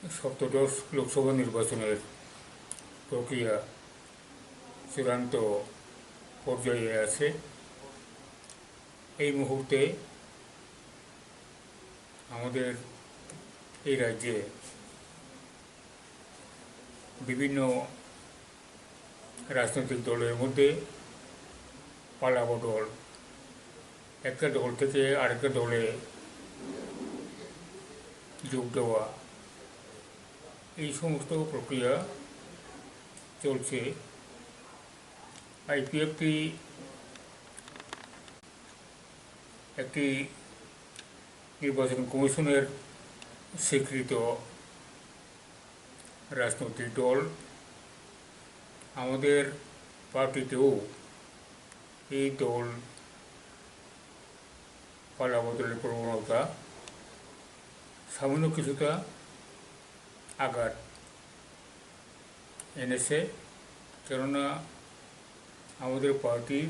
সপ্তদশ লোকসভা নির্বাচনের প্রক্রিয়া চূড়ান্ত পর্যায়ে আছে। এই মুহূর্তে আমাদের এই রাজ্যে বিভিন্ন রাজনৈতিক দলের মধ্যে পালাবদল, একটা দল থেকে আরেকটা দলে যোগ দেওয়া, এই সমস্ত প্রক্রিয়া চলছে। আইপিএফটি একটি নির্বাচন কমিশনের স্বীকৃত রাজনৈতিক দল। আমাদের পার্টিতেও এই দল পালাবদলের প্রবণতা সামান্য কিছুটা আঘাত এনেছে, কেননা আমাদের পার্টির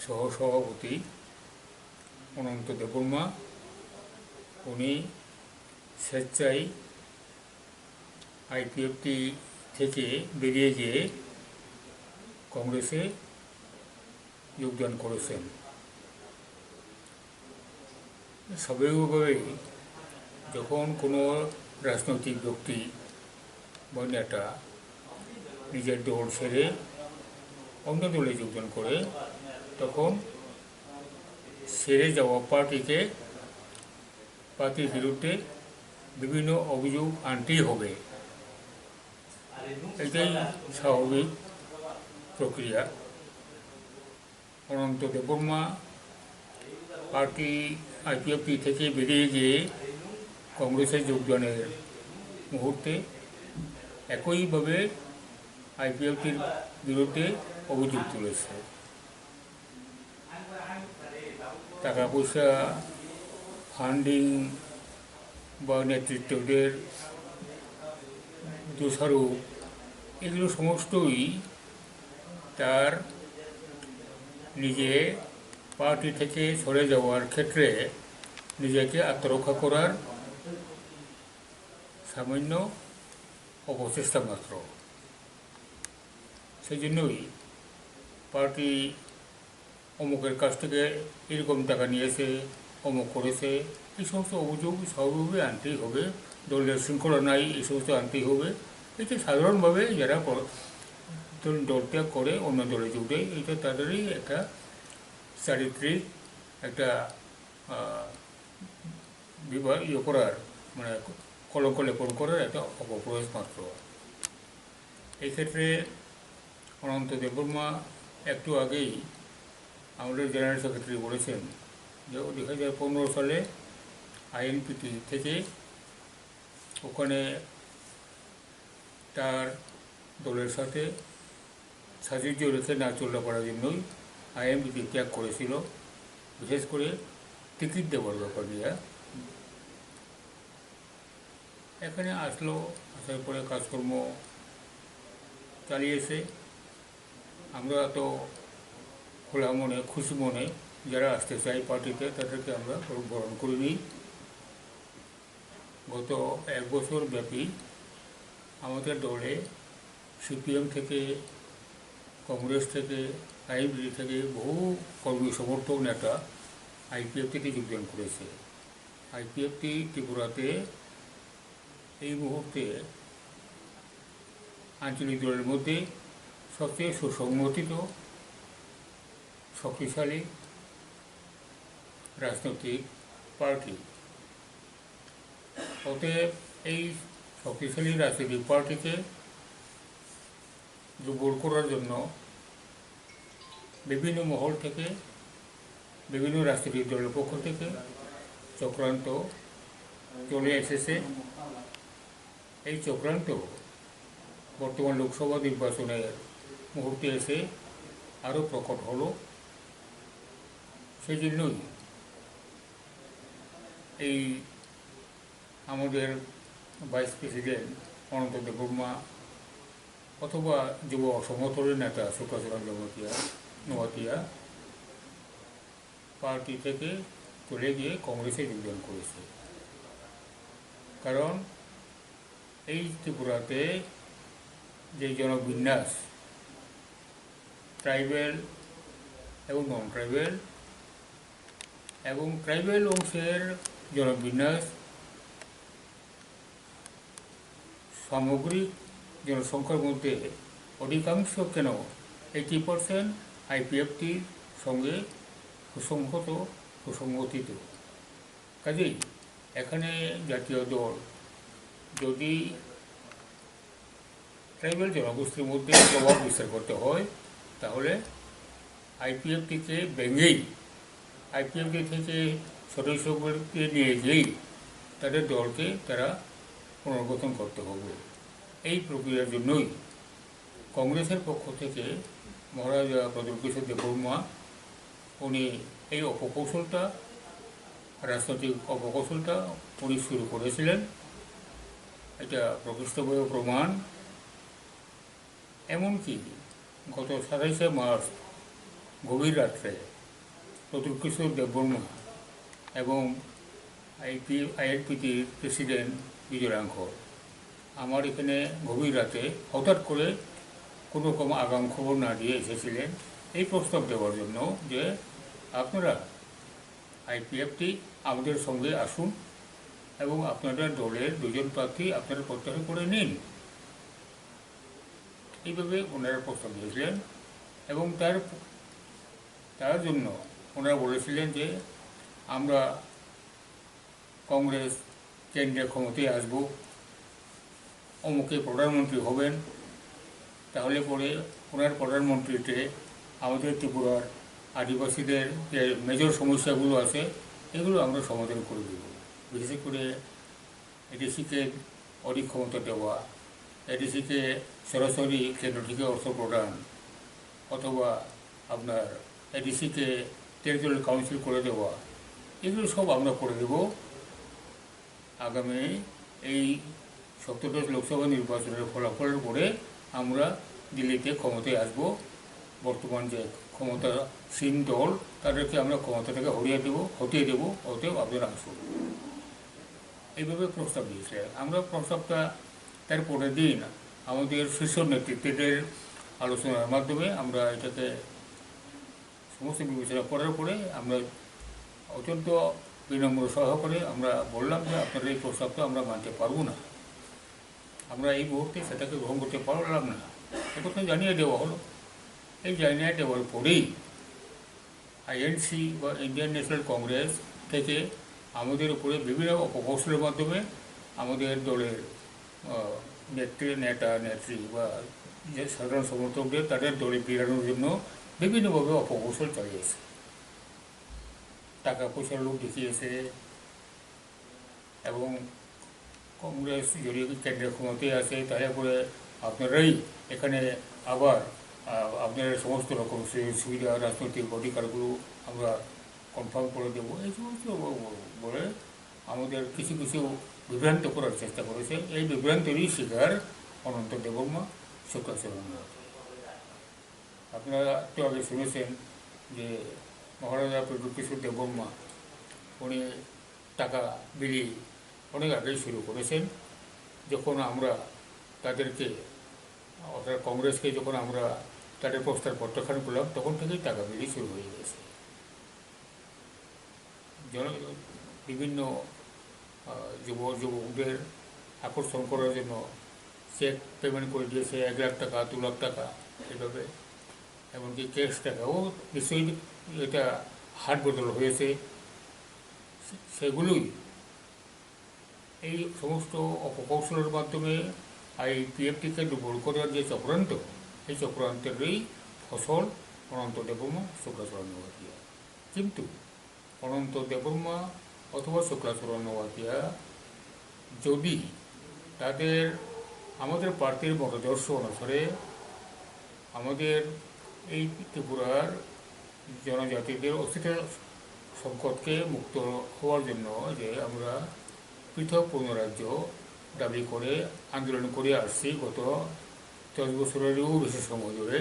সহসভাপতি অনন্ত দেববর্মা উনি স্বেচ্ছায় আইপিএফটি থেকে বেরিয়ে গিয়ে কংগ্রেসে যোগদান করেছেন। স্বাভাবিকভাবেই যখন কোনো রাজনৈতিক ব্যক্তি বা নেতা নিজের দল ছেড়ে অন্য দলে যোগদান করে, তখন ছেড়ে যাওয়া পার্টির বিরুদ্ধে বিভিন্ন অভিযোগ আনতেই হবে। এটাই স্বাভাবিক প্রক্রিয়া। অনন্ত দেববর্মা পার্টি আইপিএফটি থেকে বেরিয়ে গিয়ে কংগ্রেসে যোগদানের মুহূর্তে একইভাবে আইপিএফটির বিরুদ্ধে অভিযোগ তুলেছে। টাকা পয়সা, ফান্ডিং বা নেতৃত্বদের দোষারোপ, এগুলো সমস্তই তার নিজে পার্টি থেকে সরে যাওয়ার ক্ষেত্রে নিজেকে আত্মরক্ষা করার সামান্য অপচেষ্টা মাত্র। সেই জন্যই পার্টি অমুকের কাছ থেকে এরকম টাকা নিয়েছে, অমুক করেছে, এই সমস্ত অভিযোগ স্বাভাবিকভাবে আনতেই হবে। দলের শৃঙ্খলা নাই, এই সমস্ত আনতেই হবে। এটা সাধারণভাবে যারা দল ত্যাগ করে অন্য দলে যোগ দেয়, এটা তাদেরই একটা চারিত্রিক একটা করার, মানে কলঙ্ক লেপন করার একটা অপপ্রয়াস মাত্র। এই ক্ষেত্রে অনন্ত দেববর্মা একটু আগেই আমাদের জেনারেল সেক্রেটারি বলেছেন যে 2015 সালে আইএনপিটি থেকে ওখানে তার দলের সাথে সাযুজ্য রেখে না চলতে পারার জন্যই আইএনপিটি ত্যাগ করেছিল, বিশেষ করে টিকিট দেওয়ার ব্যাপার নিয়ে। এখানে আসার পরে কাজকর্ম চালিয়েছে। আমরা তো খোলা মনে, খুশি মনে যারা আসতে চাই পার্টিতে, তাদেরকে আমরা বরণ করে নিই। গত 1 বছর ব্যাপী আমাদের দলে সিপিএম থেকে, কংগ্রেস থেকে, আইএনপি থেকে বহু কর্মী সমর্থক নেতা আইপিএফটিতে যোগদান করেছে। আইপিএফটি ত্রিপুরাতে এই মুহূর্তে আঞ্চলিক দলের মধ্যে সবচেয়ে সুসংগঠিত, শক্তিশালী রাজনৈতিক পার্টি। অতএব এই শক্তিশালী রাজনৈতিক পার্টিকে দুর্বল করার জন্য বিভিন্ন মহল থেকে, বিভিন্ন রাজনৈতিক দলের পক্ষ থেকে চক্রান্ত চলে এসেছে। এই চক্রান্ত বর্তমান লোকসভা নির্বাচনের মুহূর্তে এসে আরও প্রকট হলো। সেই জন্যই এই আমাদের ভাইস প্রেসিডেন্ট অনন্ত দেববর্মা অথবা যুব সমর্থনের নেতা সুকাশরঞ্জন নোয়াতিয়া পার্টি থেকে চলে গিয়ে কংগ্রেসে যোগদান করেছে। কারণ এই ত্রিপুরাতে যে জনবিন্যাস, ট্রাইবেল এবং নন ট্রাইবেল এবং ট্রাইবেল অংশের জনবিন্যাস সামগ্রিক জনসংখ্যার মধ্যে অধিকাংশ কেন 80% আইপিএফটির সঙ্গে সুসংগঠিত। কাজেই এখানে জাতীয় দল যদি ট্রাইবেল জনগোষ্ঠীর মধ্যে প্রভাব বিস্তার করতে হয়, তাহলে আইপিএফটিকে ভেঙেই, আইপিএফটি থেকে সদস্যগুলোকে নিয়ে গিয়েই তাদের দলকে তারা পুনর্গঠন করতে হবে। এই প্রক্রিয়ার জন্যই কংগ্রেসের পক্ষ থেকে মহারাজা প্রদ্যুৎ কিশোর দেববর্মা উনি এই অপকৌশলটা, রাজনৈতিক অপকৌশলটা উনি শুরু করেছিলেন। এটা প্রকৃষ্টভাবে প্রমাণ। এমনকি গত 27শে মার্চ গভীর রাত্রে প্রদ্যুৎ কিশোর দেববর্মা এবং আইএলপিটির প্রেসিডেন্ট বিজয় রাঙ্কর আমার এখানে গভীর রাতে হঠাৎ করে কোনো রকম আগাম খবর না দিয়ে এসেছিলেন এই প্রস্তাব দেওয়ার জন্য যে আপনারা আইপিএফটি আমাদের সঙ্গে আসুন এবং আপনাদের দলের 2জন প্রার্থী আপনারা প্রত্যাহার করে নিন। এইভাবে ওনারা প্রস্তাব দিয়েছিলেন এবং তার জন্য ওনারা বলেছিলেন যে আমরা কংগ্রেস কেন্দ্রে ক্ষমতায় আসব, অমুকে প্রধানমন্ত্রী হবেন, তাহলে পরে ওনার প্রধানমন্ত্রীতে আমাদের ত্রিপুরার আদিবাসীদের যে মেজর সমস্যাগুলো আছে এগুলো আমরা সমাধান করে দেব। বিশেষ করে এডিসিকে অধিক ক্ষমতা দেওয়া, এডিসিকে সরাসরি কেন্দ্র থেকে অর্থ প্রদান, অথবা আপনার এডিসিকে টেরিটোরিয়াল কাউন্সিল করে দেওয়া, এগুলো সব আমরা করে দেব আগামী এই 17 লোকসভা নির্বাচনের ফলাফলের পরে আমরা দিল্লিতে ক্ষমতায় আসব। বর্তমান যে ক্ষমতাসীন দল তাদেরকে আমরা ক্ষমতা থেকে হটিয়ে দেবো, অতএব আপনারা আসুন। এইভাবে প্রস্তাব দিয়েছিলেন। আমরা প্রস্তাবটা তার পরের দিন আমাদের শীর্ষ নেতৃত্বের আলোচনার মাধ্যমে আমরা এটাকে সমস্ত বিবেচনা করার পরে আমরা অত্যন্ত বিনম্র সহকারে আমরা বললাম যে আপনাদের এই প্রস্তাবটা আমরা মানতে পারবো না, আমরা এই মুহূর্তে সেটাকে গ্রহণ করতে পারলাম না, একথা জানিয়ে দেওয়া হলো। এই জানিয়ে দেওয়ার পরেই আইএনসি বা ইন্ডিয়ান ন্যাশনাল কংগ্রেস থেকে আমাদের উপরে বিভিন্ন অপকৌশলের মাধ্যমে আমাদের দলের নেত্রী বা যে সাধারণ সমর্থকদের তাদের দলে ফেরানোর জন্য বিভিন্নভাবে অপকৌশল চালিয়েছে। টাকা পয়সার লোক দেখিয়েছে এবং কংগ্রেস যদি কেন্দ্রের ক্ষমতায় আছে তাহলে পরে আপনারাই এখানে আবার আপনার সমস্ত রকম সুবিধা, রাজনৈতিক অধিকারগুলো আমরা কনফার্ম করে দেবো, এই সমস্ত বলে আমাদের কিছু কিছু বিভ্রান্ত করার চেষ্টা করেছে। এই বিভ্রান্তেরই শিকার অনন্ত দেববর্মা, শুক্রাচার্য। আপনারা একটু আগে শুনেছেন যে মহারাজা প্রদ্যুৎ কিশোর দেববর্মা উনি টাকা বিলি অনেক আগেই শুরু করেছেন। যখন আমরা তাদেরকে অর্থাৎ কংগ্রেসকে যখন আমরা তাদের প্রস্তাব প্রত্যাখ্যান করলাম তখন থেকেই টাকা বিলি শুরু হয়ে গেছে। বিভিন্ন যুবকদের আকর্ষণ করার জন্য চেক পেমেন্ট করে দিয়েছে 1 লাখ টাকা, 2 লাখ টাকা, এভাবে এমনকি ক্যাশ টাকাও নিশ্চয়ই এটা হাট বদল হয়েছে। সেগুলোই এই সমস্ত অপকৌশলের মাধ্যমে আইপিএফটিকে দুর্বল করার যে চক্রান্ত, এই চক্রান্তেরই ফসল অনন্ত দেববর্মা, শুক্রাচার্য নোয়াতিয়া। কিন্তু অনন্ত দেববর্মা অথবা শুক্রাচার্য নোয়াতিয়া যদি তাদের আমাদের পার্টির মতাদর্শ অনুসারে আমাদের এই ত্রিপুরার জনজাতিদের অস্তিত্ব সংকটকে মুক্ত হওয়ার জন্য যে আমরা পৃথক পূর্ণরাজ্য দাবি করে আন্দোলন করে আসছি গত 10 বছরেরও বেশি সময় ধরে,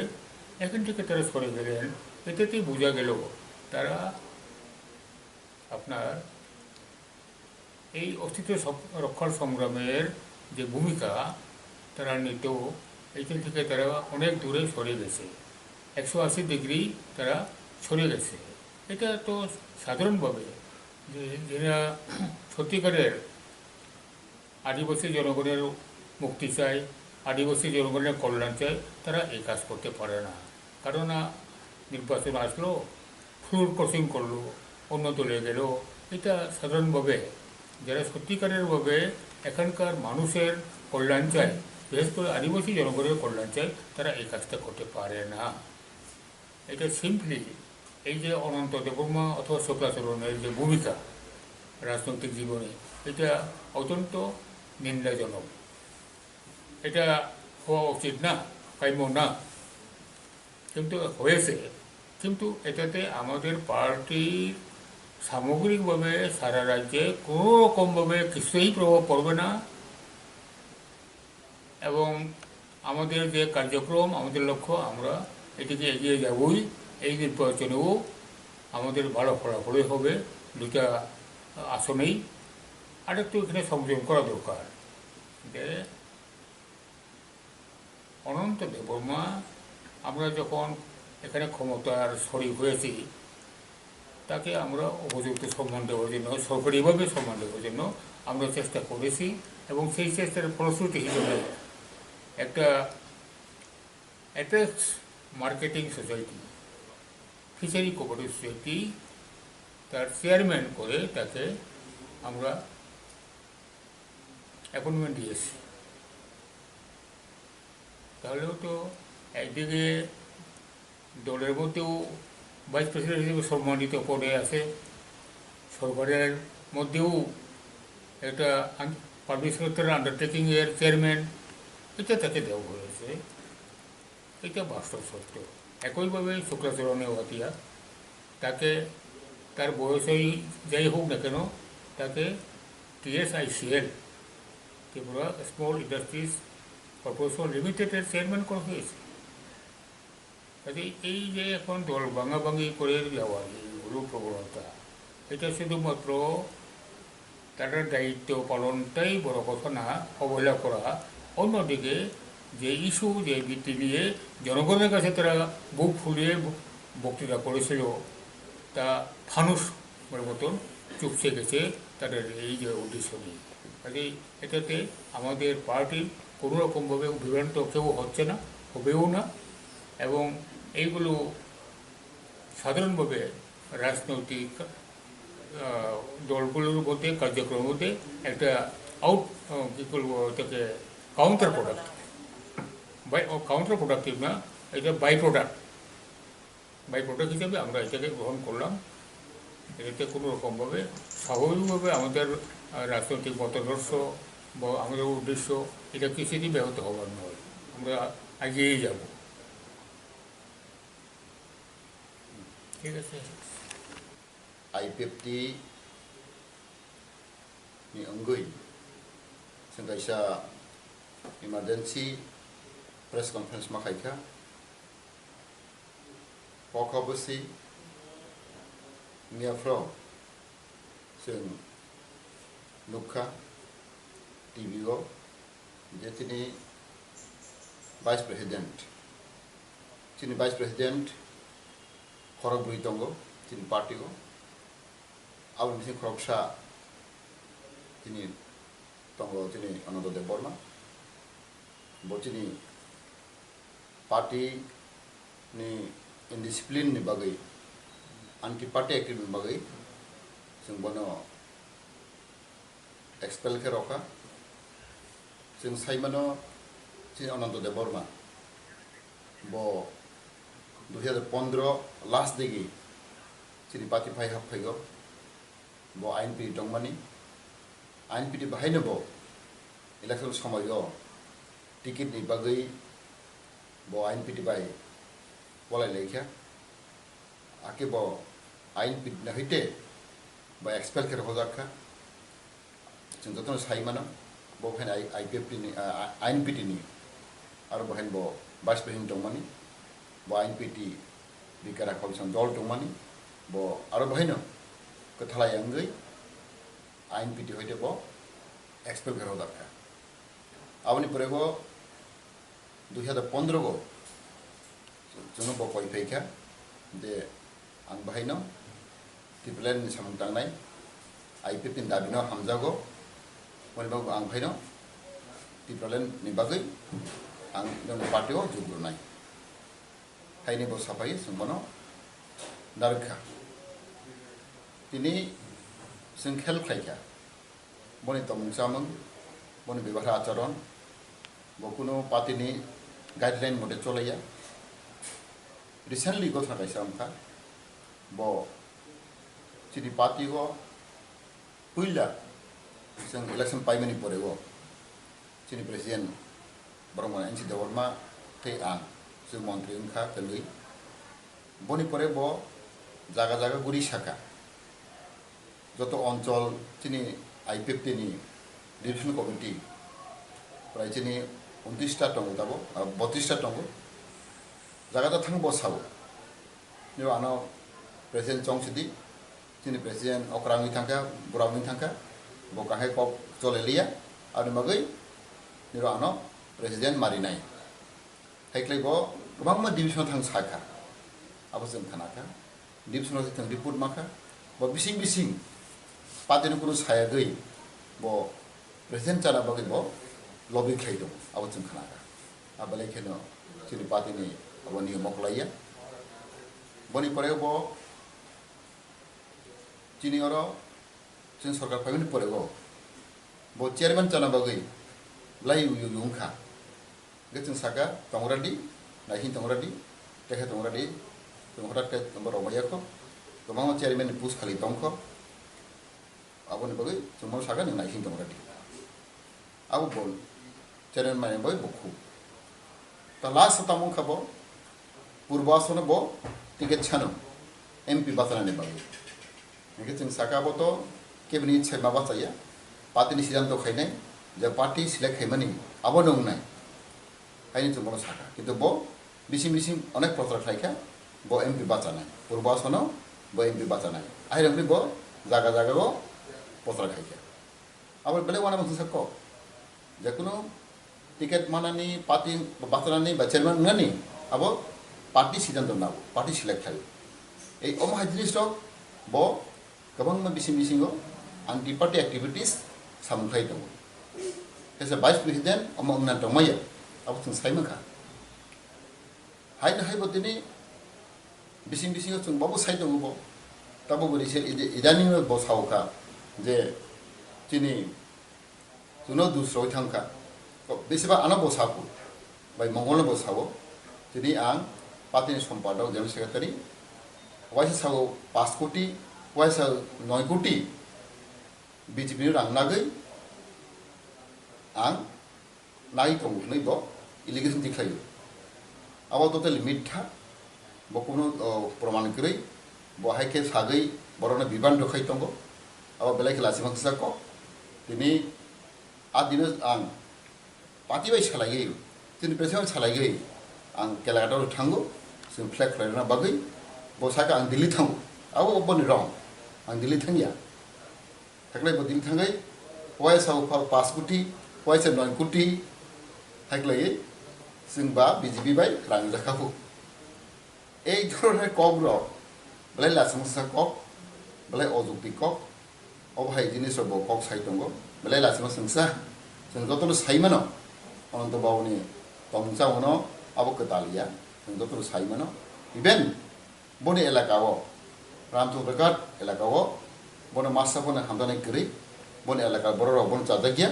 এখান থেকে তারা সরে গেলেন। এতেই বোঝা গেল তারা আপনার এই অস্তিত্ব রক্ষার সংগ্রামের যে ভূমিকা তারা নিত, এইখান থেকে তারা অনেক দূরে সরে গেছে, 180 ডিগ্রি তারা সরে গেছে। এটা তো সাধারণভাবে যে যারা সত্যিকারের আদিবাসী জনগণের মুক্তি চায়, আদিবাসী জনগণের কল্যাণ চায়, তারা এই কাজ করতে পারে না। কারণ নির্বাচন আসলো, ফ্লোর ক্রসিং করলো, অন্য দলে গেল। এটা সাধারণভাবে যারা সত্যিকারেরভাবে এখানকার মানুষের কল্যাণ চায়, বিশেষ করে আদিবাসী জনগণের কল্যাণ চায়, তারা এই কাজটা করতে পারে না। এটা সিম্পলি এই যে অনন্ত দেববর্মা অথবা শুক্লাচরণের যে ভূমিকা রাজনৈতিক জীবনে, এটা অত্যন্ত নিন্দাজনক। এটা হওয়া উচিত না, কাম্য না, কিন্তু হয়েছে। কিন্তু এটাতে আমাদের পার্টির সামগ্রিকভাবে সারা রাজ্যে কোনো রকমভাবে কিছুই প্রভাব পড়বে না। এবং আমাদের যে কার্যক্রম, আমাদের লক্ষ্য, আমরা এটিকে এগিয়ে যাবই। এই নির্বাচনেও আমাদের ভালো ফলাফলই হবে দুটা আসনেই। আরেকটু এখানে সংযোজন করা দরকার যে অনন্ত দেববর্মা আমরা যখন এখানে ক্ষমতার শরিক হয়েছি, তাকে আমরা উপযুক্ত সম্মান দেওয়ার জন্য, সরকারিভাবে সম্মান দেওয়ার জন্য আমরা চেষ্টা করেছি। এবং সেই চেষ্টার ফলশ্রুতি হিসেবে একটা apex marketing society, fishery cooperative society, তার চেয়ারম্যান করে তাকে আমরা অ্যাপয়েন্টমেন্ট দিয়েছি। তাহলেও তো একদিকে দলের মধ্যেও ভাইস প্রেসিডেন্ট হিসেবে সম্মানিত পদে আছে, সরকারের মধ্যেও একটা পাবলিক সেক্টরের আন্ডারটেকিংয়ের চেয়ারম্যান, এটা তাকে দেওয়া হয়েছে। এটা বাস্তব সত্য। একইভাবে শুক্লাচরণে ওয়াতিয়া, তাকে তার বয়সই যাই হোক না কেন, তাকে TSICL, Tripura small industries corporation লিমিটেডের চেয়ারম্যান করা হয়েছে। কাজে এই যে এখন দল ভাঙাভাঙি করে যাওয়ার এইগুলো প্রবণতা, এটা শুধুমাত্র তাদের দায়িত্ব পালনটাই বড় কথা না, অবহেলা করা। অন্যদিকে যে ইস্যু, যে ভিত্তি নিয়ে জনগণের কাছে তারা বুক ফুলিয়ে বক্তৃতা করেছিল, তা ফানুসের মতন চুপসে গেছে তাদের এই যে উদ্দেশ্য নিয়ে। কাজেই এটাতে আমাদের পার্টি কোনো রকমভাবে বিভ্রান্ত কেউ হচ্ছে না, হবেও না। এবং এইগুলো সাধারণভাবে রাজনৈতিক দলগুলোর মধ্যে, কার্যক্রমের মধ্যে একটা কী বলবো, এটাকে কাউন্টার প্রোডাক্ট, কাউন্টার প্রোডাক্টিভ না, এটা বাই প্রোডাক্ট হিসেবে আমরা এটাকে গ্রহণ করলাম। এটাতে কোনো রকমভাবে স্বাভাবিকভাবে আমাদের রাজনৈতিক মতাদর্শ বা আমাদের উদ্দেশ্য, এটা কিছুদিন ব্যাহত হবার নয়। আমরা এগিয়েই যাব। ঠিক আছে। IPFT ni anggui sengkaisa emergency press conference makaika pokobasi miafro seng nukha TVO je tini vice president khorobui tongo tini party go abang misi khoroksa tini tongo tini Ananta Deborma bo tini party ni indiscipline ni bagai anti party activity ni bagai sing bono expel ke roka sing saimano tini Ananta Deborma bo 2015 last digi tini party phai hap phaigo bo INP dongmani INP di bahayna bo election somayo ticket ni bagai bo INP di bai walai lekha ake bo INP na hite ba expel ke hojakha jengtono saimano bo phen IPFT ni INP ni ar bohen bo vice president dongmani bo INP bikara coalition dol dongmani bo aro bahayno kethalai anggai ain piti hoite bo expel gero dakka aboni pore go 2015 go जोंनो bo koi phaikha de ang bahaino tiplen ni samung tangnai IPP ni dabino hamjago boni bago ang bahaino tiplen ni bagai ang don party o jugrunai haini bo sapai sumbono darkha tini sengkhel khaikha boni tomung samung boni bibahara acharon bo kuno party ni guideline mode cholaya recently go thaka samkha bo chini party go puila sang election paimani pore go chini president boromana NC Dewarma te ang su montri unkha kelui boni pore bo jaga jaga guri shaka joto অঞ্চল chini IPP ni division committee প্রায় chini 29টা tongo tabo 32টা tongo জায়গাটা থাকবো সাবো নিও আনো president চংসিদি চিনি president অকরাঙ্গি থাকা বুরাঙ্গি থাকা বকাহে কপ চলে লিয়া আর মাগৈ নিও আনো প্রেসিডেন্ট মারিনাই হাইক্লাইবো गोबां मा डिभिजन थां साखा आबो जों थानाखा डिभिजनाव जों रिपर्ट माखा बो बिसिं बिसिं पार्टीनि कुनु साया गै बो प्रेसिडेन्ट जाना बागै बो लबि खाइदो आबो जों थानाखा आबले खेनो चिनि पार्टीनि abo ni moklaya boni pore bo chini oro chin sarkar phaimani pore go bo chairman chana bagai lai yu yungkha gechin saka tongradi nahin tongradi tekhe tongradi tongrad ke number omaya ko tomang chairman ni pus khali tongkho abo ni bagai chumau saka ni nahin tongradi abo bol chairman mai boy bokhu ta last tamung khabo पूर्वासन बो ticket छानो MP बातनाने बागै नगे जों साकाबोतो cabinet छय माबा जाया पार्टीनि सिद्धांत खायनाय जे पार्टी सिलेक्ट खायमानि आबो नंनाय खायनि जों बनो साका किन्तु बो बिसिं बिसिं अनेक प्रचार खायखा बो एमपी बाचानाय पूर्वासन बो एमपी बाचानाय आइरंबि बो जागा जागा गो प्रचार खायखा आबो बेले वाना बसु सको जे कुनो टिकेट मानानि पार्टी बाचानानि बा चेयरमैन ngani आबो पार्टी सिद्धांत नाव पार्टी सिलेक्ट खायो ए अम हाजिनिस बो गोबां मा बिसिं बिसिंगो आंटि पार्टी एक्टिविटीज सामखाय दं एज ए वाइस प्रेसिडेंट अम उन्ना दंमाया अब जों सायमखा हायनो हायबो दिनै बिसिं बिसिंगो जों बाबो साय दं बो ताबो बोरिसे इदानि बो सावखा जे दिनै जुनो दुसरो थांखा बेसेबा आना बो सावो बाय मंगल बो सावो दिनै आं पार्टीनि सम्पादक जनरल सेक्रेटारि वाइस सागो 5 कोटी वाइस 9 कोटी बीजेपी नि रांनागै आं नाय दंनै बो इलिगेशन दिखायो आबो टोटल मिथ्या बकुनो प्रमाण गरै बहायके सागै बरनो बिबान रखाय दंगो आबो बेलायके लासिमाखसाको दिनै आ दिनो आं पार्टी बाय सालायै दिनै प्रेसिडेन्ट सालायै आं केलागाटाव थांगो जों फ्लेग खालायना बागै बसाका आं दिल्ली थांगो आबो बनि रं आं दिल्ली थांगिया थाख्लाय बो दिल्ली थांगै वाइसाव 5 कोटी वाइस 9 कोटी थाख्लाय जों बा बीजेपी बाय रां जाखाखौ এই ধরনের কক র বলে লাসমসা কক বলে অযুক্তি কক অবহাই জিনিস ব কক সাই দङ বলে লাসমসা जों যতলো সাইমানো অনন্ত বাবুনি তমসাওনো আবো কতালিয়া जों যতলো সাইমানো ইভেন বনি এলাকাও রামচন্দ্রঘাট এলাকাও বনে মাসাবনে হামদানে গরি বনে এলাকা বড় বন চাজাগিয়া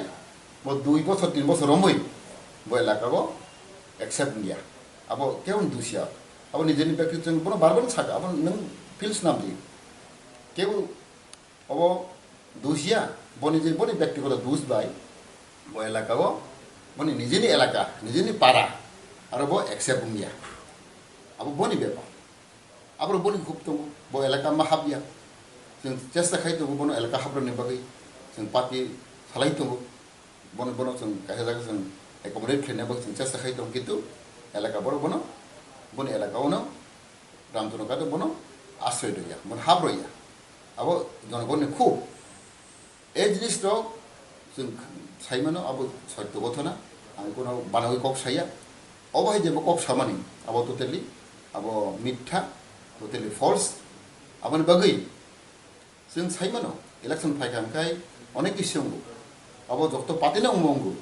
ব 2 বছর 3 বছর রমই ব এলাকাও एक्सेप्ट गया अब केवन दुसिया अब निजेनि व्यक्ति जों बनो बारबन साका अब नों फिल्स नाम दि केव अब दुसिया बनि जे बनि व्यक्तिगत दुस बाय ब एलाकाओ बनि निजेनि एलाका निजेनि पारा आरो ब एक्सेप्ट गया अब बनि बेपा अब बनि खुब दङ ब एलाका मा हाबिया जों चेष्टा खाय दङ बनो एलाका हाब्रनि बागै जों पार्टी सालाय दङ बनो बनो जों काहे जागा जों एकोमोडेट खालामनायाबो जों चेष्टा खाय दं किन्तु एलाका बर बनो बनि एलाकाओनो रामचंद्रघाट बनो आश्रय दया मन हाब्रया अब जनगणनि खुब ए जिनिस दं जों साइमानो अब सत्य गथना आं कोनो बानावै कक साइया अबहाय जेबो कक सामानि अब टोटली अब मिथ्या टोटली फल्स abani bagai जों साइमानो इलेक्शन फाइखांखाय अनेक इस्युंगो अब जक्त पातिना उमंगो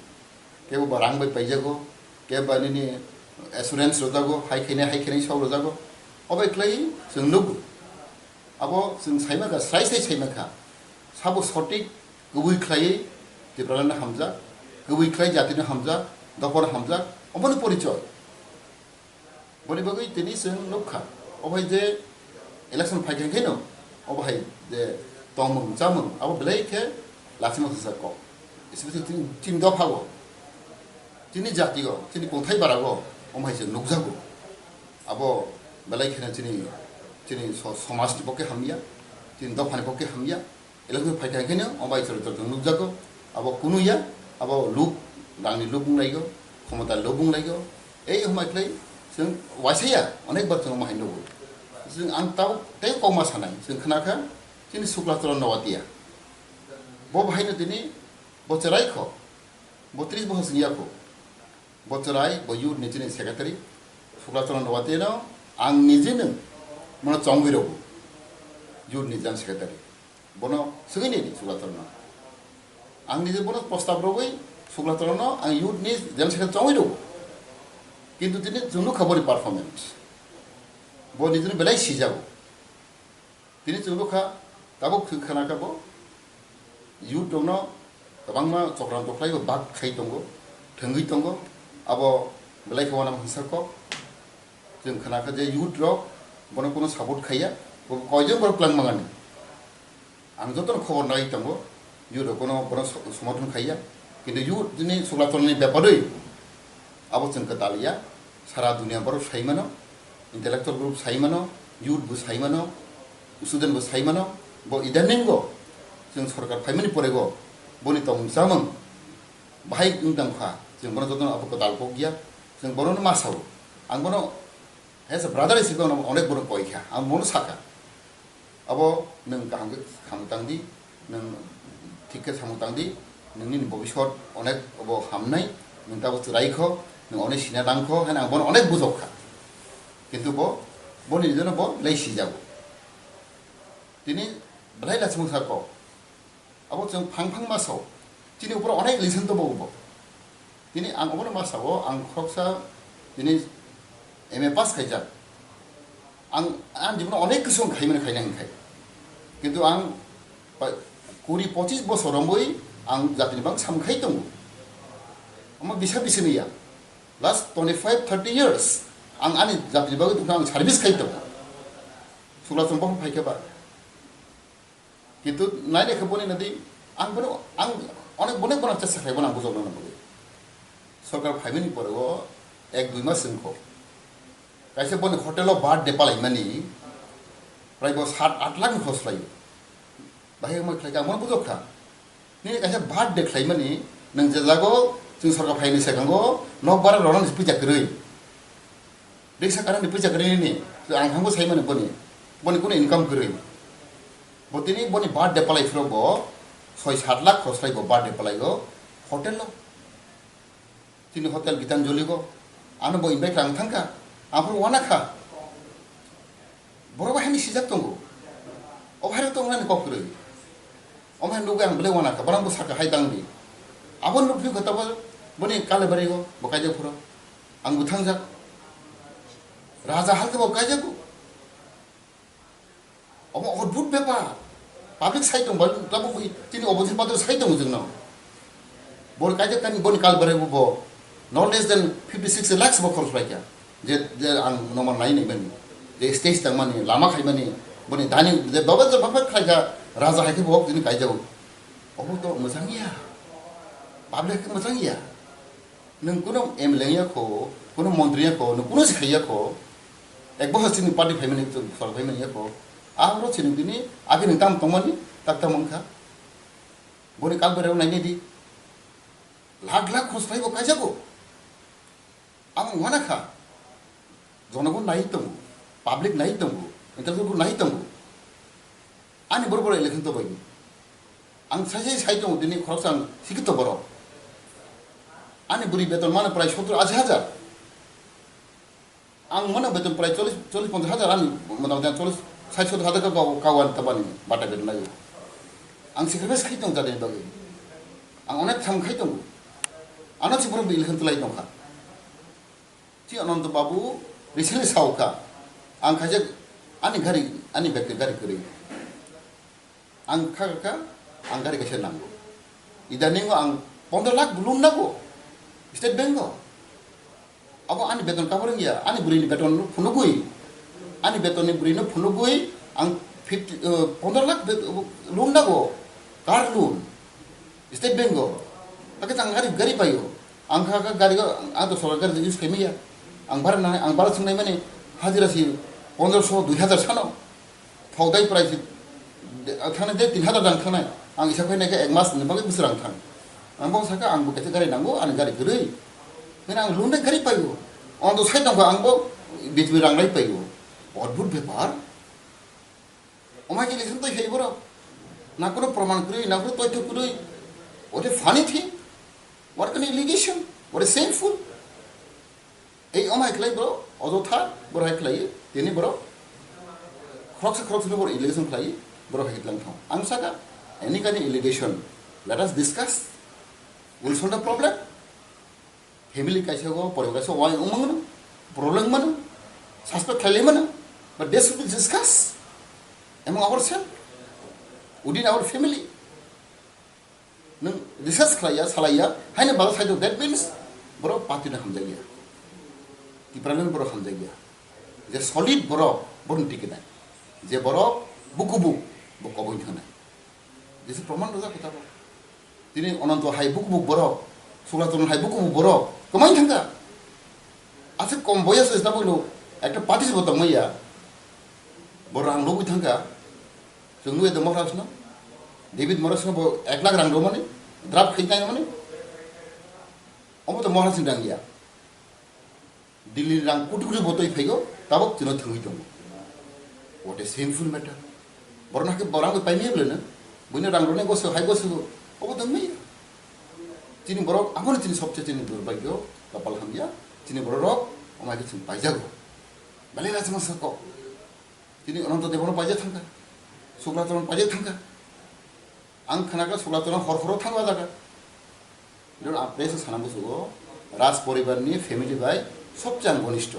केबो रां बाय पाइजागो केबा निनि एसुरेंस रजागो हाइ खेने साव रजागो अबे क्लै जों नुगो अब जों साइमागा स्राय साइमाखा साबो सटिक गुबै ख्लायै जेब्रालाना हामजा गुबै ख्लाय जातिनो हामजा दपर हामजा अबनि परिचय बनि बागै तिनि जों नुखा अबहाय जे इलेक्शन फाइखांखायनो अबहाय जे तमं जामं अब बेलायखे लासिमो जाको इसबे तिन दफागो तिनि जातिगो तिनि कोंथाय बारागो अमहाय जों नुगजागो अब बेलायखेना तिनि समाजनि पके हामिया तिन दफानि पके हामिया इलेक्शन फाइखांखायनो अबहाय जों नुगजागो अब कुनुया अब लुक रांनि लुक बुंलायगो क्षमता लुक बुंलायगो ए हमायख्लै जों वाइसाया अनेक बार जों अमहाय नुगो जों आं ताव ते कमा सानाय जों खोनाखा जोंनि सुक्लाचरण नवातिया बाहायनो दिनै बोचोरायखौ 32 बोसोरनियाखौ बोचोराय बयुर निजिनि सेक्रेटारि सुक्लाचरण नवातिनो आं निजेनो मनो चंगिरबो युर निजान सेक्रेटारि बनो सगैनि सुक्लाचरण आं निजे बनो प्रस्ताव रबै सुक्लाचरण आं युर नि जेन सेक्रेटारि चंगिरबो किन्तु दिनै जोंनो खबरनि पारफरमेंस बो निजेनो बेलाय सिजाबो दिनै जोंलुखा दाबो खोनाखाबो युथ दङ गोबांमा चक्रान्त फ्रायबो बाग खाय दङ थोंगै दङ अब बेलायखौ नाम हिसाबख जों खोनाखा जे युथ रक बनो कोनो सापर्ट खाया कयजों बर प्लान मागानि आं जतन खबर नाय दङ युथ कोनो बनो समर्थन खाया किन्तु युथ दिनै सुक्लाचरणनि बेपारै अब जों कतालिया सारा दुनिया बर साइमानो इंटेलेक्चुअल ग्रुप साइमानो युथ बो साइमानो student bos saimano bo idanengo जों सरकार फाइमानि परेगो बनि तम जामं बाहाय उंदां फा जों बनो जतन अब कदालको गिया जों बनो मासाव आं बनो एज अ ब्रादार इस बनो अनेक बनो कयखा आं बनो साका अब नों गांगो खामतांदि नों थिके सामुतांदि नोंनि भबिष्यत अनेक अब हामनाय नों ताबो तुराइखो नों अनेक सिना दांखो हाना आं बनो अनेक बुजौखा किन्तु बनि जनो बो लेसि जागो दिनै बेलाय लासिमो साको अब जों फांफां मासाव दिनै ऊपर अनेक लिसन दबावो दिनै आं अबनो मासाव आं खरसा दिनै एमए पास खायजा आं जीवन अनेक गोसो खायमोन खायनांखाय किन्तु आं 20-25 बोसोरावबो आं जातिनि बां सामखाय दङ अमा बिसा बिसनिया लास्ट 25-30 years आं आनि जातिनि बागै आं सार्भिस खाय दङ सुक्लाचरण बां फायखाबा किन्तु नायले खबोनि नदी आं अनेक बने बना चेष्टा खायबो नांगौ जनो नांगौ सरकार फाइमानि परेगो 1-2 मास जोंखौ कायसे बने हटेलाव बार्थडे पालायमानि प्राय 7-8 लाख खरस लायो बाहाय मा खायगा मन बुजोखा नि कायसे बार्थडे खायमानि नों जे जागो जों सरकार फाइनि सेगांगो न बारा रनानि फैजा गरै रिक्सा कारानि फैजा गरै नि आं हांबो साइमानि बनि कोनो इनकाम गरै बतिनि बनि बार्थडे पालायफ्रावबो 6-7 लाख खरस लायो बार्थडे पालायगो हटेल तिनि हटेल गीतांजलिगो आनो बो इनभाइट आं थांखा आंफोर वानाखा बर' बाहायनि सिजाक दंगो अभारे तो आंनि ककरै अमाय नुगो आं बले वानाखा बरांबो साका हायदांनि आबो नुफि खताबो बनि कालेबारिगो बकायजोफोर आंबो थांजाक राजा हालके बकायजोगो अमा अद्भुत बेपार पाब्लिक साइट दं बाबो तिनि अबजित पात्र साइट दं जोंनाव बर कायजे कानि बनि कालबारिगो बो not less than 50-60 lakhs बो खरस लायका जे आं नमान नायनै मानि जे स्टेज तक मानि लामा खायमानि बनि दानि जे बाबा खायगा राजा हायके बो दिनै गायजाव अबो तो मोजांगिया पाब्लिक मोजांगिया नों कोनो एमएलए कोनो मन्त्रीखौ नों कोनो सिखायखौ एक बहस तिनि पार्टी फाइमानि सरकार फाइमानिखौ आरो थिनि दिनै आगे नों ताम तमनि ताक तामनखा बनि कालबारियाव नायनि दि लाख खरस लायबो गायजागो आं वानाखा जनगण नाय दङ पाब्लिक नाय दङ इंटेलेक्चुअल नाय दङ आनि बर इलेक्शन तो बायदि आं सासे साइड दङ दिनै खरस आं सिखित बर' आंनि बुरि बेतन मानो प्राय 70-80,000 आं मानो बेतन प्राय 40-50,000 आंनि मथा-मथि 40-60,000 गावान ताबानि बाटा बेतन लायो आं सेक्रिफाइस खाइ दं जानायनि बागै आं अनेक थांखाइ दं आंना सिफोर इलेक्सन तलाय दंखा थि अनन्त बाबु रिसेन्टलि सावखा आं खायसे आंनि व्यक्ति गारि करै आं खाका आं गारि कैसे नांगौ इदानीं आं 15 लाख लोन नांगौ स्टेट बैंक अब आंनि बेतन काबर गैया आंनि बुरिनि बेतन फुनुगुई आंनि बेतननि बुरिनो फुनुगुई आं 15 लाख लोन नांगौ कार लोन स्टेट बैंक ताके आं गारि पायो आं खाका गारि आं तो सरकार गारि यूज खालामैया आं बारा सोंनाय माने हाजिरा सि 1500-2000 सानो फावदाय प्राइस थांनाय दे 3000 रां थांनाय आं हिसाब फैनायखौ 1 मास बागै बोसोर आं थां आं बाव साका आंबो कैसे गारि नांगौ आंनि गारि गोरै मैंने आं लोन गारि पायो आं तो साइड दंखा आंबो बिजबि रांनाय पायो अद्भुत बेपार अमाय इलेक्शन तो हेइ बरो ना कोनो प्रमाण करै ना कोनो तथ्य करै what a funny thing what an allegation what a shameful এই অমায় খেলাই বড় অযথা বড় হাই খেলাই তিনি বড় খরচ বড় ইলিগেশন খেলাই বড় হাই খেলাম থাও আং সাকা any kind of allegation let us discuss we'll solve the problem family kaisa go poribar so why umang problem mana suspect khali mana but this should be discussed among ourselves within our family nang discuss khlaya salaya haina bala side that means boro party na hamjaiya ki problem boro hamjaiya je solid boro bon tikina je boro bukubu bokoboi thana this প্রমাণ রোজা কথা বল তিনি অনন্ত high বুকবুক বড় সুলাতন high বুকবুক বড় কমাই থাকা আছে কম বয়স না বলো একটা পার্টিস বত মাইয়া বড় রাং লবই থাকা जों नुए द महाराज न डेभिड मरास न 1 लाख रां दो माने द्राफ खैनाय माने अमो त महाराज रां गया दिल्ली रां कुटुकुरि बतै फैगो ताबक जों थङै दं what a shameful matter बरनाके Burang पाइमेब्लेनो बयनो रां रने गोसो हाय गोसो अब दमै चिनि बर आफोनो चिनि सबसे चिनि दुर्भाग्य कपाल हामया चिनि बर रक अमाय चिनि पाइजागो बाले राजमा सको चिनि अनन्त देवनो पाइजा थांगा सुब्रतन पाइजा थांगा आं खानागा सुब्रतन हर थांगा जागा जों आपरेस सानांगो सुगो राज परिवारनि फेमिलि बाय सबसे आं घनिष्ठ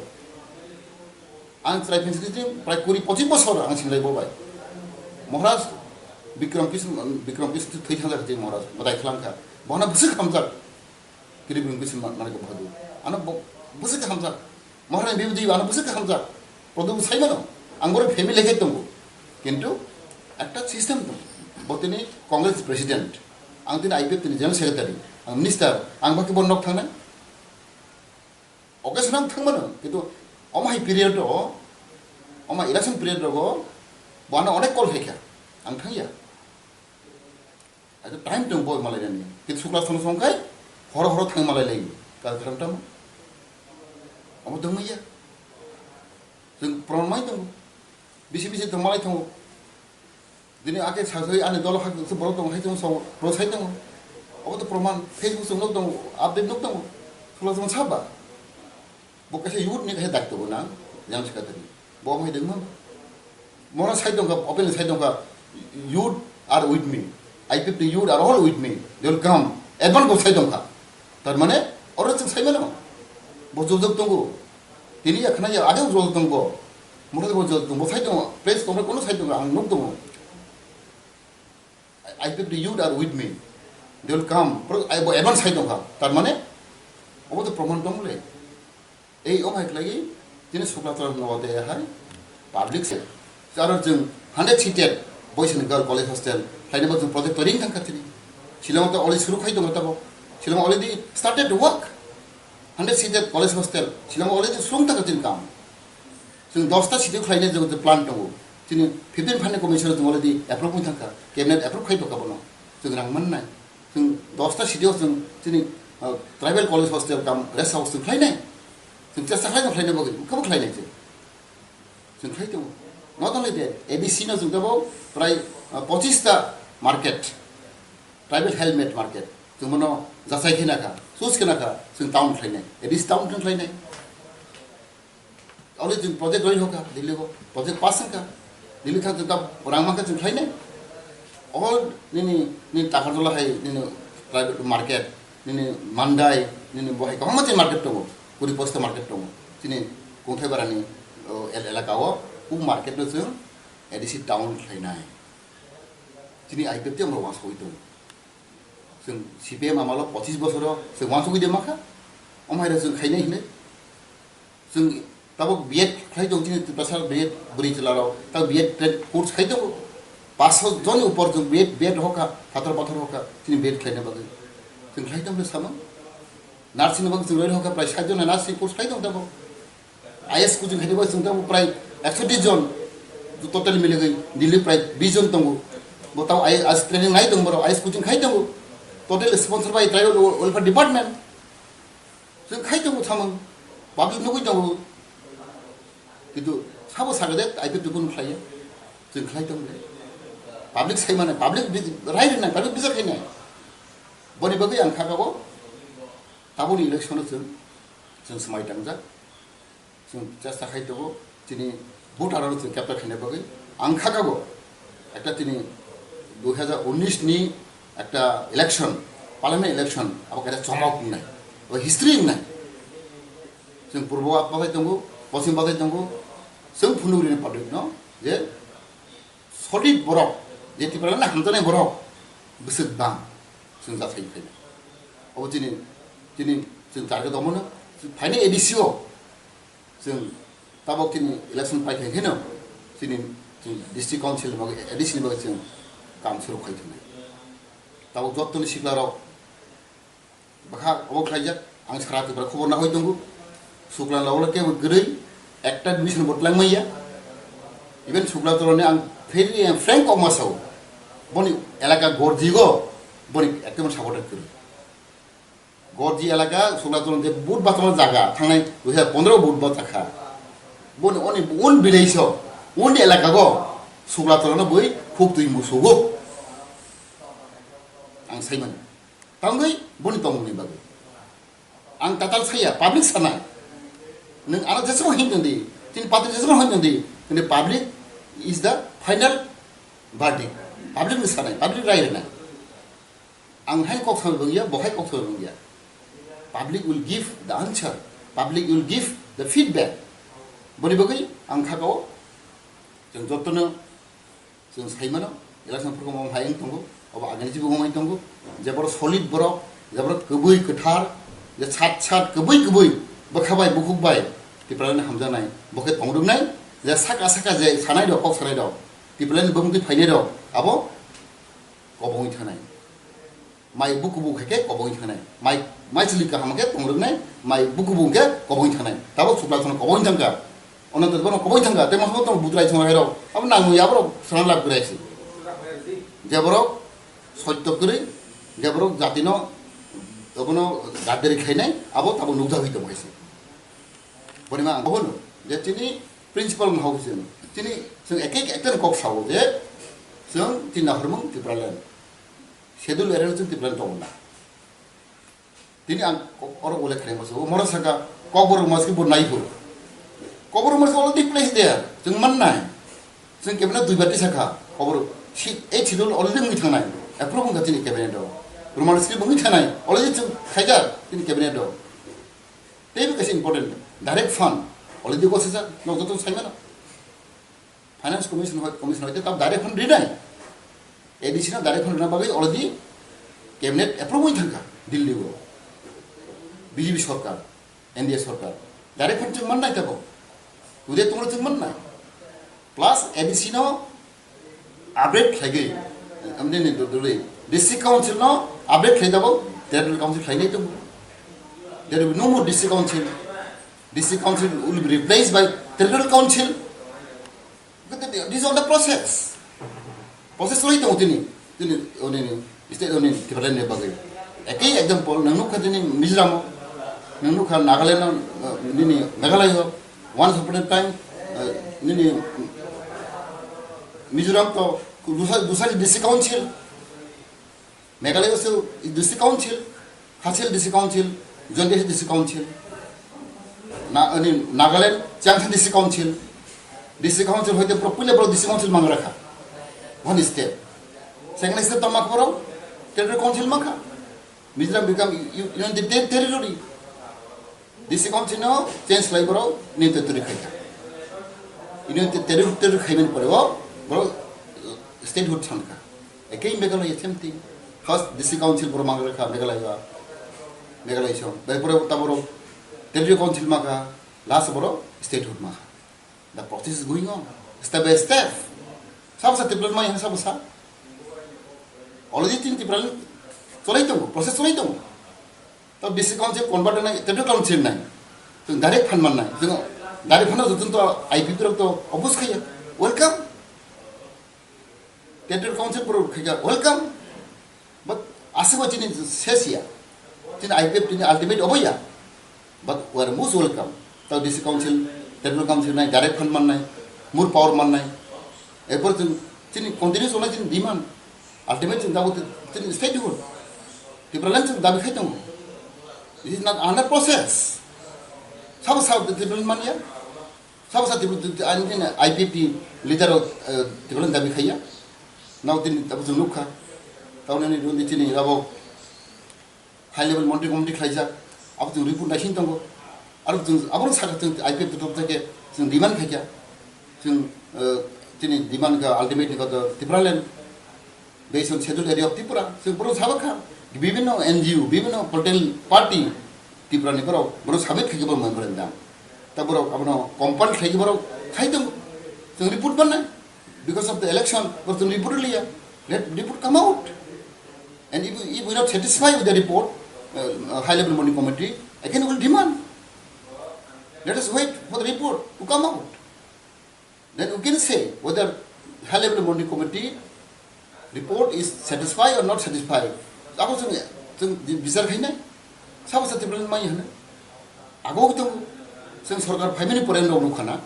आं ट्राइ फेन्सिटि प्राय 25 बोसोर आं सिंलायबोबाय महाराज विक्रम कृष्ण थै थांजा जे महाराज बदाय खालामखा बहना बुसु खामजा गिरिबिं कृष्ण माने को भादु आना बुसु खामजा महाराज बेबदि आना बुसु खामजा प्रदु साइमानो आं बर फेमिलि लेखे दंगो किन्तु একটা সিস্টেম दं बतिनि कांग्रेस प्रेसिडेंट आं दिनै आइपिएफ नि जनरल सेक्रेटारि आं मिनिस्टार आं बाकि बनक थांनाय अकेसन आं थांमानो किन्तु अमाय पिरियड अमा इलेक्शन पिरियड रगो बाना अनेक कल हैखा आं थांया आरो टाइम दं बय मालायनि किन्तु सुक्ला संखाय हर थां मालायलाय का खालामताम अमा दंमैया जों प्रमाय दं बिसि दं मालाय दं दिनै आके सासै आनि दल हाक बर दं हाय दं साव रसाय दं अब तो प्रमाण फेसबुक जों दं आपडेट दं सुक्ला जों साबा बकासे युथ नि खाय दाक्तबो ना जाम सेक्रेटारि बम हाय दंमोन मोरा साइड दं ओपन साइड दं youth are with me IPF the youth are all with me they will come everyone go side dong tar mane oro chung sai mano bo jojok tongo tini ya khana ya ade jojok tongo mura bo jojok tongo side dong place tomra kono side dong ang nok dong IPF the youth are with me they will come I bo everyone side dong tar mane obo to proman dong le ei o mai lagi tini sukla tor no de hai public se jaro jung 100 seated boys and girl college hostel lainnya batu project touring kan katini Shillong to already shuru khai dong tabo Shillong already started to work 100 seated college hostel Shillong already shurung ta katin kam जों 10 ता seat khai ne जों plan dong tini 15 fan commission जों already approve thangka cabinet approve khai doka bono जों rang mannai जों 10 ता seat जों tini tribal college hostel kam rest house जों khai nai जों chesta khai ne bogi kam khai nai जों khai dong not only that ABC na जों दाबो प्राय 25 ता मार्केट ट्राइबल हेलमेट मार्केट जों मनो जासाय खिनाखा सुस खिनाखा जों टाउन खालायनाय एडिस टाउन खालायनाय अले जों प्रोजेक्ट रही होगा दिल्ली को प्रोजेक्ट पास का दिल्ली का जों रांमाखा जों खालायनाय अल नि ताकारजला है नि प्राइवेट मार्केट नि मान्दाय नि बहाय गोबां मोनसे मार्केट दङ गुरि पोस्ट मार्केट दङ दिनै गंथायबारानि एलाकायाव उ मार्केटनो जों एडिसि टाउन खालायनाय दिनै आइपिएफटी আমরা ওয়ান সইদों जों সিপিএম আমাল 25 বছরাव जों ওয়ান সইदों माखा अमायरा जों खायनाय हिने जों ताबो बिएड खायदों दिनै प्रसार बिएड बुरि जिल्लायाव ता बिएड कोर्स खायदों 500 जन ऊपर जों बिएड होका फाथर होका दिनै बिएड खायनाय बागै जों खायदों सामोन नार्सिंग बागै जों होका प्राय 60 जन नार्सिंग कोर्स खायदों ताबो आईएस को जों खायदों जों ताबो प्राय 130 जन टोटल मिलगै दिल्ली प्राय 20 जन दङ बताओ आज ट्रेनिंग नहीं दंग बरो आइस कोचिंग खाई दंगो total sponsor by tribal welfare department जों खाई दंगो थामों पब्लिक नुगै दंगो किन्तु साबो सागदे आइपिएफटी को खायो जों खाई दंगो पब्लिक साइ माने पब्लिक राइट ना पब्लिक बिजार खायनाय बनि बागै आं खागाबो ताबोनि इलेक्शन जों समाय थांजा जों चेष्टा खाई दंगो दिनै भोट आरो जों क्याप्चार खायनाय बागै आं खागाबो একটা তিনি 2019 নি একটা ইলেকশন পার্লামেন্ট ইলেকশন আবার একটা চমক নাই ও হিস্ট্রি নাই जों पूर्व बाथाय दंगो पश्चिम बाथाय दंगो जों फुनुरिनि पाब्लिक न जे सलिड बरफ जेति पारना हामजानाय बरफ बोसोरबा जों जाथाय फैनाय अब दिनै जों टारगेट दंमोन फाइनाल एडिसिअ जों ताबक दिनै इलेक्शन पाइखायनो दिनै डिस्ट्रिक्ट काउन्सिल एडिसनि बागै जों काम सुरु खालामनाय ताव जत्तनि सिक्लाराव बाखा अबक खायजाक आं सारातिफ्रा खबर ना होय दंगो सुक्ला लावलके गरै একটা ডিভিশন বটলাং মাইয়া ইভেন সুক্লা তরনে आं फेरि फ्रैंक अफ मासाव बनि एलाका गरजिगो बनि एकदम सापर्ट करो गरजि एलाका सुक्ला तरण जे बुट बातमा जागा थांनाय 2015 बुट बाताखा बनि अनि उन विलेज उन एलाकागो सुक्ला तरण बै फुक्तुइ मुसुगो आं साइमोन तांगै बनि तंगनि बागै आं ताताल साया पब्लिक साना नों आरो जेसेबां हिन्दोंदि तिन पार्टी जेसेबां हिन्दोंदि किन्तु public is the final verdict public नि सानाय पब्लिक रायलायनाय आं हाय कक सानबोंगिया बहाय कक सानबोंगिया public will give the answer public will give the feedback बनि बागै आं खागाव जों जत्तनो जों साइमानो इलेक्शनफोरखौ मावनो हायैनो दंगो अब आगोलनि जेबो मावनाय दंगो जेबर सलिड बरफ जेबर गोबै गोथार जे सात गोबै बोखाबाय बुखुबाय तिप्रानि हामजानाय बखे तंदोंनाय जे साका जे सानाय दं कक सानाय दं तिप्रानि बंगि फायनाय दं आबो कबंगि थानाय माइ बुकुबु खेके कबंगि थानाय माइ चिलिका हामके तंदोंनाय माइ बुकुबुके कबंगि थानाय दाबो सुप्ला थन कबंगि थांगा अनन्त बनो कबंगि थांगा ते माखौ तंग बुद्राय संगाय रव अब नांगु याबरो साना लाब करायसि जेबरो सत्य करै जेबरो जातिनो अबनो गादरि खायनाय आबो ताबो नुजा होइतो माइसि बनिमा आंबोनो जे तिनि प्रिन्सिपल हाउस तिनि जों एक कक सावो जे जों तिना हरमं तिप्रालन शेड्यूल एरिया जों तिप्रालन दंना तिनि आं और बोले खाय मसो मरा साका कबर मसके बनाइबो कबर मसके अलरेडी प्लेस देयर जों माननाय जों केबना दुइ बाति साका कबर ए शेड्यूल अलरेडी मुइ थांनाय एप्रुव होगा तिनि कैबिनेट दं रुमाल स्क्रिप्ट बुंगी थानाय अलरेडी जों खायजा तिनि कैबिनेट दं तेबो केसे इम्पोर्टेन्ट डाइरेक्ट फान्ड अलरेडी गसेसा नजतो साइमानो फाइनेंस कमिशन होते तब डाइरेक्ट फान्ड दिनाय एडिशनल डाइरेक्ट फान्ड ना बागै अलरेडी कैबिनेट एप्रुव होई थांगा दिल्ली को बीजेपी सरकार एनडीए सरकार डाइरेक्ट फान्ड जों माननाय ताबो उदे तुमरो जों माननाय प्लस एडिशनल अपडेट खायगै हमने दोले डिस्ट्रिक्ट काउंसिल नो अपडेट खायदाबो टेरिटोरियल काउंसिल खायनाय दं there will be no more district council will be replaced by territorial council this is all the process loi tong tini oni state oni tibaran ne bagai ekai example nanu khadini mizoram nanu kha nagaland nini meghalaya once upon a time nini mizoram to dusari district council Meghalaya also district council, Khachil district council, Jondesh district council, Nagaland, Changshan district council. District council hoite propule bro district council mang rakha. One step. Second step to mak bro territory council maka. Mizoram become union territory. District council no change lai bro ni territory khaita. Union territory khaimen pore bro statehood chanka. Ekai Meghalaya same thing. First district council bro mang rakha Meghalaya so. Bai pore taboro territory council maka last bro statehood maka. The process is going on, step by step. Sabsa tipral mai hen sabsa. Already tin tipral cholai tongo, process cholai tongo. Tab district council convert na territory council nai. So direct fund man nai. So direct fund jotun to IPP rok to obus khaya. Welcome. Territory council pro khaya welcome. But asiko chini sesia. Chini IPP chini ultimate oboya. But we are most welcome. Tab district council Territorial council nai, direct fund man nai, more power man nai. Ever chini continuous ola chini demand. Ultimate chini dabu chini statehood. The problem chini dabi khaitung. This is not another process. Sab the people man ya. Sab the IPP leader the problem dabi khaya. Now the dabu zunukha. Tahu ni rundi chini dabu high level monetary committee khaja. Abu tu report nasi tunggu. Abang sakit tu IPP tu tu ke, sing demand kaya, sing cini demand ka ultimate ni kata Tripura based on schedule area of Tripura, sing baru sahabat kan, bibino NGO, bibino political party Tripura ni baru sahabat kaya baru member endam, tapi baru abang kompan kaya baru kaya tu, sing report mana, because of the election baru tu report liya, let report come out, and if we not satisfied with the report, high level money committee, again we will demand. Let us wait for the report to come out. Then we can say whether high level monitoring committee report is satisfied or not satisfied. Apa sung bizar khaina? Sab sati problem mai hana. Ago tu sung sarkar family poren ro khana.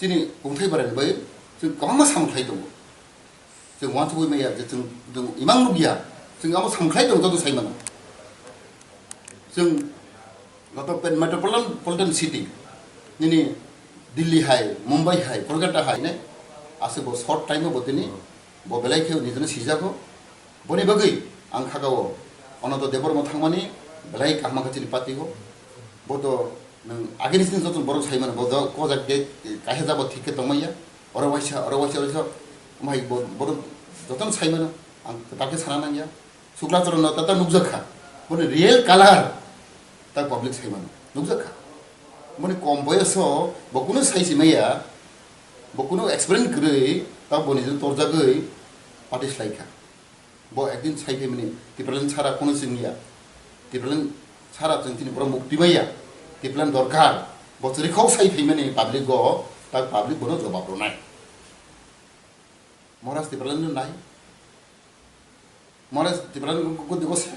Tini kongthai baran bai sung kama samkhai tu. Sung want to mai ya sung imang lugia. Sung kama samkhai tu tu sai mana. Sung Lato pen metropolitan city, ini Delhi high, Mumbai high, Kolkata high ne, ase bo short time bo tini, bo belai keu nijone sija ko, boni bagai angka kau, ono to debor mo thangmani belai kahma kecil pati ko, bo to neng agen isin jotun borok sai mana bo do ko jak ke kahe jabo thik ke tomaya, ora waisa mai bo joton sai mana ang take sana nang ya, sukla toron no tata nukjakha, boni real color tak public sai mana nukjakha moni kom boyoso bokuno sai simaya bokuno experience gre ta boni ju torja gei patis laika bo ekdin sai ke mini tiplan chara kono singia tiplan chara jentini bro mukti maya tiplan dorkar bochri khau sai phimani public go ta public bono jawab ro nai moras tiplan nai moras tiplan ko digose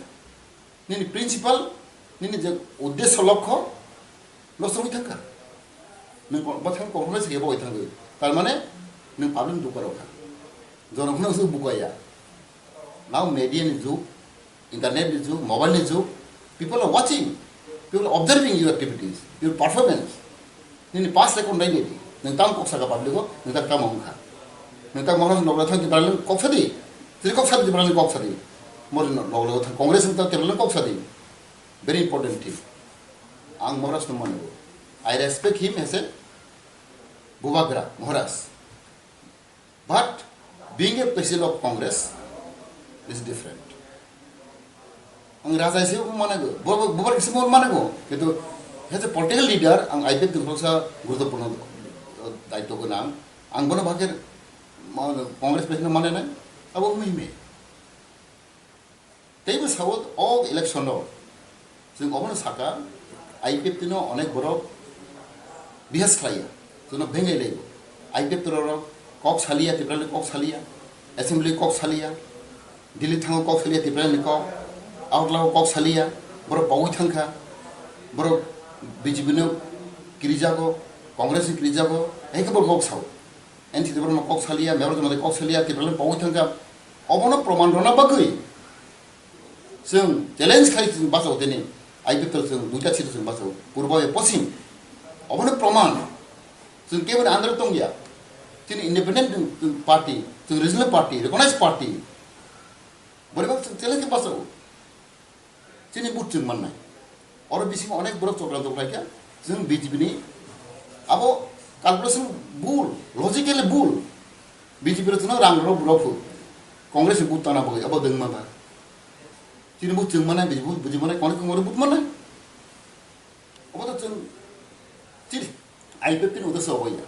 ni principal Nini je uddesho lokho lost hoi thaka nang bathang compromise ge boi thangoi tar mane nang public du karo kha jonokhono su bukaya now media ni jug internet ni jug mobile ni jug people are watching people are observing your activities your performance nini pass record nai ni nang tam kok saga public ko nang tak tam kha nang tak mohon nogla thang ti parlen kok sadi tri kok sadi parlen kok sadi mor nogla thang congress ta parlen kok sadi very important thing. Ang Moras no manago. I respect him as a Bubagra, Moras. But being a president of Congress is different. Ang Raja is manago. Bubagra is more manago. Because as a political leader, ang IPP to also Gurudapurna daito ko nang ang bono bagir Congress president manana abo me. They was how all election law. जों अबनो साका IPF तिनो अनेक बरो बिहास खाया जोनो भेंगे लेगो IPF तरो कक सालिया तिब्राले कक सालिया assembly कक सालिया दिल्ली थांगो कक सालिया तिब्राले कक आउटलाव कक सालिया बरो पावै थांखा बरो बीजेपी नो क्रिजागो कांग्रेस क्रिजागो एके बरो कक साव एनसी तिब्राले कक सालिया मेबर जनो कक सालिया तिब्राले पावै थांखा अबनो प्रमाण रना बागै जों चेलेन्ज खालि जों बासाव दिनै आइपिएफएल जों दुइटा सिट जों बासाव पूर्व पश्चिम अबनो प्रमाण जों केवल आंध्र दं गया जों इंडिपेंडेंट पार्टी जों रिजनल पार्टी रिकॉग्नाइज पार्टी बोरैबा जों चेलेन्ज बासाव जोंनि बुथ जों मोननाय और बिसिम अनेक बरफ चक्रान्त खालायखा जों बीजेपी नि अब कैलकुलेशन भूल लजिकली भूल बीजेपी जों रां रब रफ कांग्रेस बुथ ताना बगै अब दों माबा जोंनि बुथ जों मोननाय बीजेपी बुथि मोननाय कांग्रेस कंग्रेस बुथ मोननाय अब तो जों आइपिएफ नि उद्देश्य होया